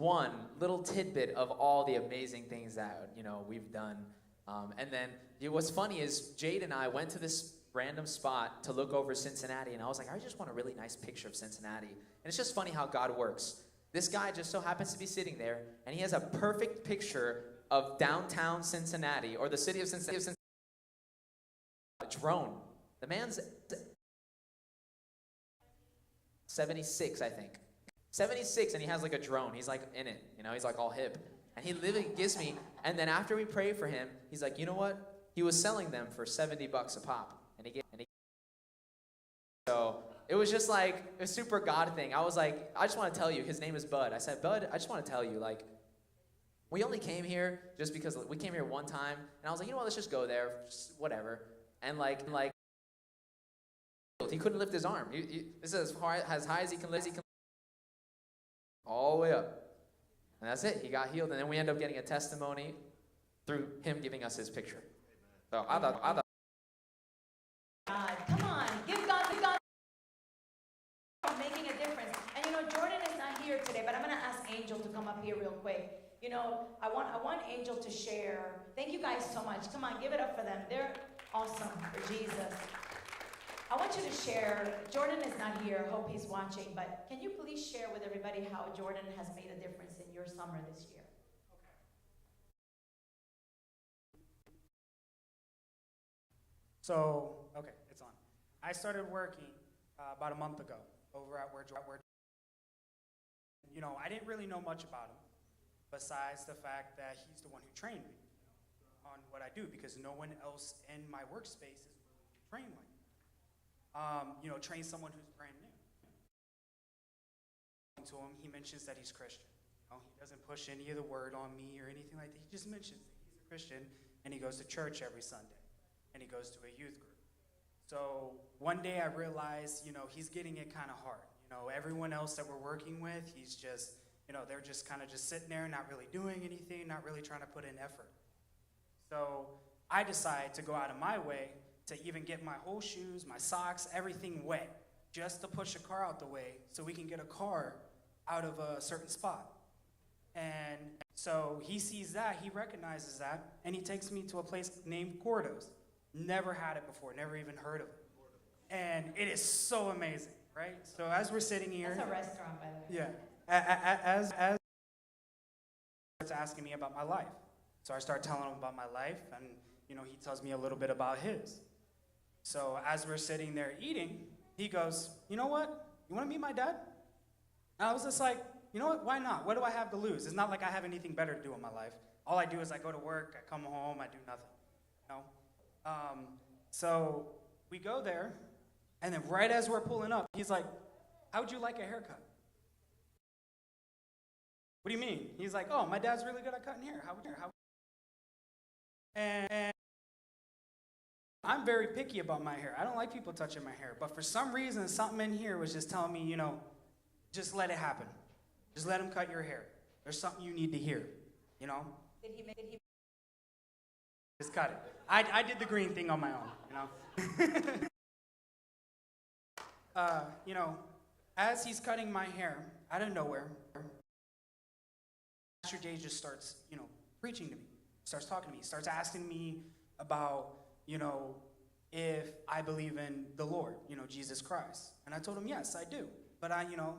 one little tidbit of all the amazing things that, you know, we've done. And then what's funny is Jade and I went to this random spot to look over Cincinnati, and I was like, I just want a really nice picture of Cincinnati. And it's just funny how God works. This guy just so happens to be sitting there, and he has a perfect picture of downtown Cincinnati, or the city of Cincinnati. A drone. The man's 76, I think. 76, and he has like a drone. He's like in it, you know, he's like all hip. And he literally gives me, and then after we pray for him, he's like, you know what? He was selling them for $70 a pop. So it was just like a super God thing. I was like, I just want to tell you, his name is Bud. I said, Bud, I just want to tell you, like, we only came here just because we came here one time. And I was like, you know what, let's just go there, just whatever. And like, he couldn't lift his arm. This is as high as he can lift. All the way up. And that's it. He got healed. And then we end up getting a testimony through him giving us his picture. So I thought. God, come on. Give God making a difference. And you know, Jordan is not here today, but I'm going to ask Angel to come up here real quick. You know, I want Angel to share. Thank you guys so much. Come on, give it up for them. They're awesome for Jesus. I want you to share. Jordan is not here. Hope he's watching. But can you please share with everybody how Jordan has made a difference in your summer this year? So, okay, it's on. I started working about a month ago over at where you know, I didn't really know much about him besides the fact that he's the one who trained me on what I do, because no one else in my workspace is trained like me. You know, train someone who's brand new. To him, he mentions that he's Christian. You know, he doesn't push any of the word on me or anything like that. He just mentions that he's a Christian and he goes to church every Sunday and he goes to a youth group. So one day I realized, you know, he's getting it kind of hard. You know, everyone else that we're working with, he's just, you know, they're just kind of just sitting there, not really doing anything, not really trying to put in effort. So I decided to go out of my way to even get my whole shoes, my socks, everything wet, just to push a car out the way so we can get a car out of a certain spot. And so he sees that, he recognizes that, and he takes me to a place named Cordo's. Never had it before, never even heard of it. And it is so amazing, right? So as we're sitting here. That's a restaurant, by the way. Yeah. As starts asking me about my life. So I start telling him about my life, and you know, he tells me a little bit about his. So as we're sitting there eating, he goes, you know what? You want to meet my dad? And I was just like, you know what? Why not? What do I have to lose? It's not like I have anything better to do in my life. All I do is I go to work, I come home, I do nothing. You know? So we go there, and then right as we're pulling up, he's like, how would you like a haircut? What do you mean? He's like, oh, my dad's really good at cutting hair. And I'm very picky about my hair. I don't like people touching my hair. But for some reason, something in here was just telling me, you know, just let it happen. Just let him cut your hair. There's something you need to hear, you know? Did he Just cut it. I did the green thing on my own, you know? You know, as he's cutting my hair, out of nowhere, Pastor Jay just starts, you know, preaching to me. Starts talking to me. Starts asking me about, you know, if I believe in the Lord, you know, Jesus Christ. And I told him, yes, I do. But I, you know,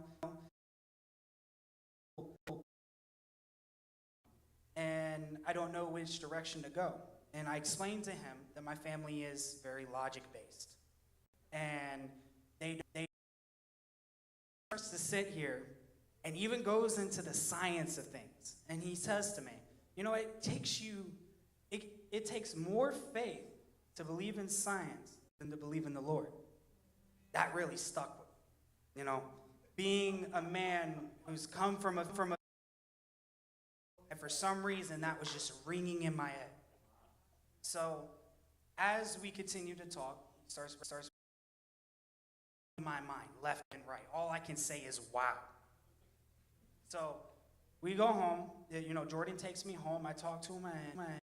and I don't know which direction to go. And I explained to him that my family is very logic-based. And they starts to sit here and even goes into the science of things. And he says to me, you know, it takes more faith to believe in science than to believe in the Lord. That really stuck with me. You know, being a man who's come from a and for some reason that was just ringing in my head. So as we continue to talk, starts in my mind, left and right. All I can say is wow. So we go home. You know, Jordan takes me home. I talk to him, and